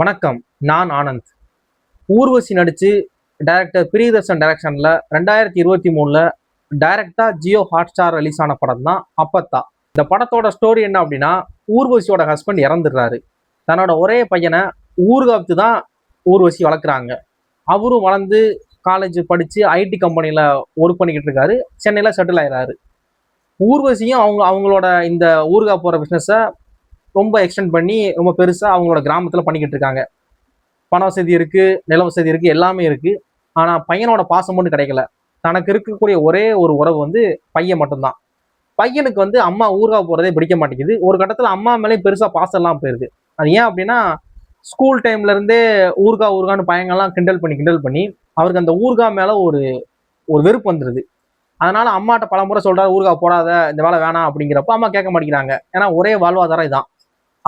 வணக்கம். நான் ஆனந்த். ஊர்வசி நடிச்சு டைரக்டர் பிரியதர்ஷன் டைரக்ஷன்ல 2023ல டைரக்டா ஜியோ ஹாட்ஸ்டார் ரிலீஸ் ஆன படம் தான் அப்பத்தா. இந்த படத்தோட ஸ்டோரி என்ன அப்படின்னா, ஊர்வசியோட ஹஸ்பண்ட் இறந்துடுறாரு. தன்னோட ஒரே பையனை ஊர்காத்து தான் ஊர்வசி வளர்க்குறாங்க. அவரும் வளர்ந்து காலேஜ் படிச்சு ஐடி கம்பெனில ஒர்க் பண்ணிக்கிட்டு இருக்காரு. சென்னையில செட்டில் ஆயிடுறாரு. ஊர்வசியும் அவங்களோட இந்த ஊர்கா போற பிசினஸை ரொம்ப எக்ஸ்டெண்ட் பண்ணி ரொம்ப பெருசா அவங்களோட கிராமத்துல பண்ணிக்கிட்டு இருக்காங்க. பண வசதி இருக்கு, நில வசதி இருக்கு, எல்லாமே இருக்கு. ஆனா பையனோட பாசம் மட்டும் கிடைக்கல. தனக்கு இருக்கக்கூடிய ஒரே ஒரு உறவு வந்து பையன் மட்டும்தான். பையனுக்கு வந்து அம்மா ஊர்கா போறதே பிடிக்க மாட்டேங்குது. ஒரு கட்டத்துல அம்மா மேலேயும் பெருசா பாசம் எல்லாம் போயிருது. அது ஏன் அப்படின்னா, ஸ்கூல் டைம்ல இருந்தே ஊர்கான்னு பையங்கள்லாம் கிண்டல் பண்ணி அவருக்கு அந்த ஊர்கா மேல ஒரு ஒரு வெறுப்பு வந்துருது. அதனால அம்மாட்ட பல முறை சொல்றாரு, ஊர்கா போடாத, இந்த வேலை வேணாம் அப்படிங்கிறப்ப அம்மா கேட்க மாட்டேங்கிறாங்க. ஏன்னா ஒரே வாழ்வாதாரம் இதான்.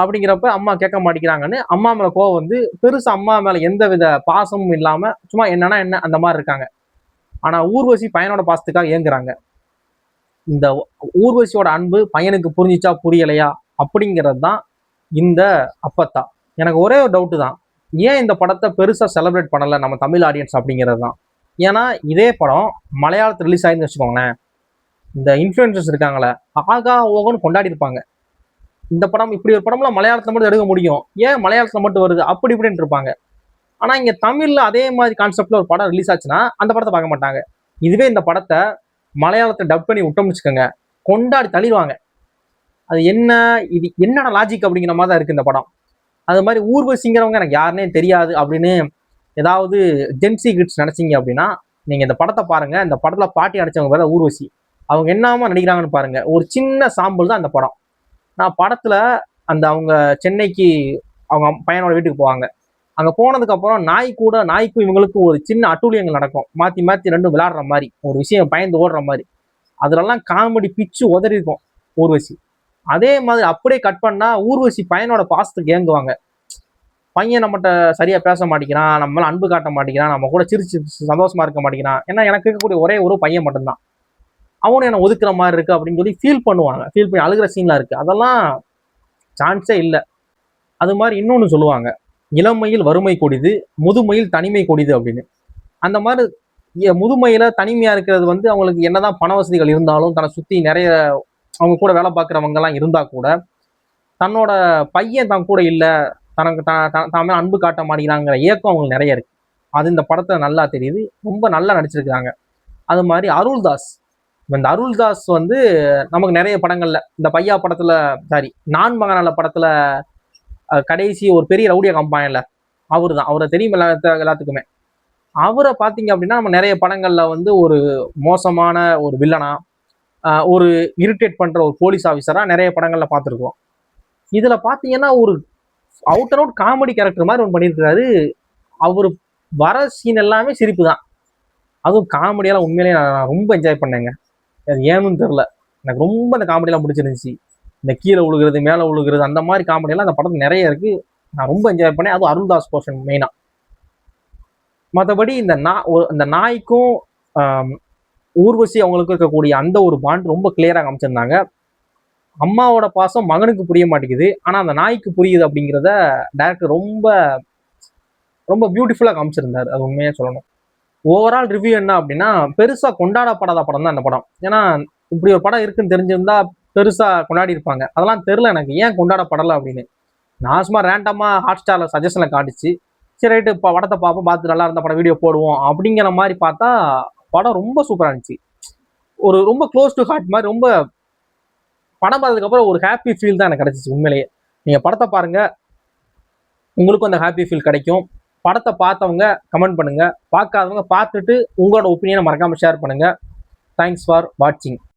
அப்படிங்கிறப்ப அம்மா கேட்க மாட்டேங்கிறாங்கன்னு அம்மா மேல கோவம் வந்து பெருசா அம்மா மேல எந்த வித பாசமும் இல்லாம சும்மா என்னன்னா என்ன அந்த மாதிரி இருக்காங்க. ஆனா ஊர்வசி பையனோட பாசத்துக்காக ஏங்குறாங்க. இந்த ஊர்வசியோட அன்பு பையனுக்கு புரிஞ்சிச்சா புரியலையா அப்படிங்கிறது தான் இந்த அப்பத்தா. எனக்கு ஒரே ஒரு டவுட்டு தான், ஏன் இந்த படத்தை பெருசா செலிப்ரேட் பண்ணல நம்ம தமிழ் ஆடியன்ஸ் அப்படிங்கிறது தான். ஏன்னா இதே படம் மலையாளத்தில் ரிலீஸ் ஆயிருந்து வச்சுக்கோங்களேன், இந்த இன்ஃபுளுசர்ஸ் இருக்காங்களே ஆகா ஓகோன்னு கொண்டாடி இருப்பாங்க. இந்த படம் இப்படி ஒரு படம்லாம் மலையாளத்துல மட்டும் எடுக்க முடியும், ஏன் மலையாளத்துல மட்டும் வருது அப்படி இப்படின்னு இருப்பாங்க. ஆனா இங்க தமிழ்ல அதே மாதிரி கான்செப்ட்ல ஒரு படம் ரிலீஸ் ஆச்சுன்னா அந்த படத்தை பார்க்க மாட்டாங்க. இதுவே இந்த படத்தை மலையாளத்தை டப் பண்ணி விட்டோம்னு வச்சுக்கோங்க, கொண்டாடி தள்ளிடுவாங்க. அது என்ன, இது என்னடா லாஜிக் அப்படிங்கிற மாதிரி தான் இருக்கு இந்த படம். அது மாதிரி ஊர்வசிங்கிறவங்க எனக்கு யாருன்னே தெரியாது அப்படின்னு ஏதாவது ஜென்சி கிட்ஸ் நினைச்சீங்க அப்படின்னா நீங்க இந்த படத்தை பாருங்க. இந்த படத்துல பாட்டி அடிச்சவங்க பேர ஊர்வசி. அவங்க என்னமா நடிக்கிறாங்கன்னு பாருங்க. ஒரு சின்ன சாம்பிள் தான் இந்த படம். நான் படத்துல அந்த அவங்க சென்னைக்கு அவங்க பையனோட வீட்டுக்கு போவாங்க. அங்க போனதுக்கு அப்புறம் நாய்க்கும் இவங்களுக்கும் ஒரு சின்ன அட்டூழியங்கள் நடக்கும். மாத்தி மாத்தி ரெண்டும் விளையாடுற மாதிரி ஒரு விஷயம், பயந்து ஓடுற மாதிரி. அதுலலாம் காமெடி பிச்சு உதறி இருக்கும் ஊர்வசி. அதே மாதிரி அப்படியே கட் பண்ணா ஊர்வசி பையனோட பாசத்துக்கு ஏங்குவாங்க. பையன் நம்மகிட்ட சரியா பேச மாட்டேங்கிறான், நம்மளால அன்பு காட்ட மாட்டேங்கிறான், நம்ம கூட சிரிச்சு சந்தோஷமா இருக்க மாட்டேங்கிறான். ஏன்னா எனக்கு இருக்கக்கூடிய ஒரே ஒரு பையன் மட்டும்தான், அவனும் என்ன ஒதுக்குற மாதிரி இருக்கு அப்படின்னு சொல்லி ஃபீல் பண்ணுவாங்க. ஃபீல் பண்ணி அழுகிற சீன்லாம் இருக்கு. அதெல்லாம் சான்ஸே இல்லை. அது மாதிரி இன்னொன்று சொல்லுவாங்க, இளமையில் வறுமை கொடிது, முதுமையில் தனிமை கொடிது அப்படின்னு. அந்த மாதிரி முதுமையில தனிமையா இருக்கிறது வந்து அவங்களுக்கு என்னதான் பண வசதிகள் இருந்தாலும், தன்னை சுத்தி நிறைய அவங்க கூட வேலை பார்க்குறவங்க எல்லாம் இருந்தா கூட தன்னோட பையன் தான் கூட இல்லை, தனக்கு தான் அன்பு காட்ட மாட்டேங்கிறாங்கிற ஏக்கம் அவங்களுக்கு நிறைய இருக்கு. அது இந்த படத்துல நல்லா தெரியுது. ரொம்ப நல்லா நடிச்சிருக்காங்க. அது மாதிரி அருள்தாஸ், இந்த அருள்தாஸ் வந்து நமக்கு நிறைய படங்கள்ல, இந்த பையா படத்துல, சாரி நான் மகனால படத்துல கடைசி ஒரு பெரிய ரவுடியா கம்பாயன்ல அவரு தான். அவரை தெரியும் எல்லாத்துக்குமே. அவரை பார்த்தீங்க அப்படின்னா நம்ம நிறைய படங்கள்ல வந்து ஒரு மோசமான ஒரு வில்லனா, ஒரு இரிட்டேட் பண்ற ஒரு போலீஸ் ஆஃபீஸரா நிறைய படங்கள்ல பார்த்துருக்கோம். இதுல பாத்தீங்கன்னா ஒரு out and out comedy character மாதிரி ஒன்று பண்ணியிருக்கிறாரு. அவரு வர சீன் எல்லாமே சிரிப்பு தான். அதுவும் காமெடியெல்லாம் உண்மையிலேயே நான் ரொம்ப என்ஜாய் பண்ணேங்க. அது ஏன்னு தெரியல, எனக்கு ரொம்ப அந்த காமெடியெல்லாம் பிடிச்சிருந்துச்சு. இந்த கீழே விழுகிறது மேலே விழுகிறது அந்த மாதிரி காமெடியெல்லாம் அந்த படத்துல நிறைய இருக்கு. நான் ரொம்ப என்ஜாய் பண்ணேன். அதுவும் அருள்தாஸ் போர்ஷன் மெயினா. மற்றபடி இந்த நாய்க்கும் ஊர்வசி அவங்களுக்கு இருக்கக்கூடிய அந்த ஒரு பாண்ட் ரொம்ப கிளியரா காமிச்சிருந்தாங்க. அம்மாவோட பாசம் மகனுக்கு புரிய மாட்டேங்குது, ஆனா அந்த நாய்க்கு புரியுது அப்படிங்கிறத டைரக்டர் ரொம்ப ரொம்ப பியூட்டிஃபுல்லா காமிச்சிருந்தாரு. அது உண்மையா சொல்லணும். ஓவரால் ரிவ்யூ என்ன அப்படின்னா, பெருசா கொண்டாடப்படாத படம் தான் இந்த படம். ஏன்னா இப்படி ஒரு படம் இருக்குன்னு தெரிஞ்சிருந்தா பெருசா கொண்டாடி இருப்பாங்க. அதெல்லாம் தெரியல எனக்கு ஏன் கொண்டாடப்படலை அப்படின்னு. நான் சும்மா ரேண்டமா ஹாட்ஸ்டார்ல சஜஷன்ல காட்டுச்சு. சரி ரைட்டு, இப்போ படத்தை பார்ப்போம், பார்த்து நல்லா இருந்த படம் வீடியோ போடுவோம் அப்படிங்கிற மாதிரி பார்த்தா படம் ரொம்ப சூப்பராக இருந்துச்சு. ஒரு ரொம்ப க்ளோஸ் டு ஹார்ட் மாதிரி, ரொம்ப படம் பார்த்ததுக்கு அப்புறம் ஒரு ஹாப்பி ஃபீல் தான் எனக்கு கிடைச்சிச்சு உண்மையிலேயே. நீங்க படத்தை பாருங்க, உங்களுக்கும் அந்த ஹாப்பி ஃபீல் கிடைக்கும். படத்தை பார்த்தவங்க கமெண்ட் பண்ணுங்க, பார்க்காதவங்க பார்த்துட்டு உங்களோட ஒப்பீனியனை மறக்காம ஷேர் பண்ணுங்க. தேங்க்ஸ் ஃபார் வாட்சிங்.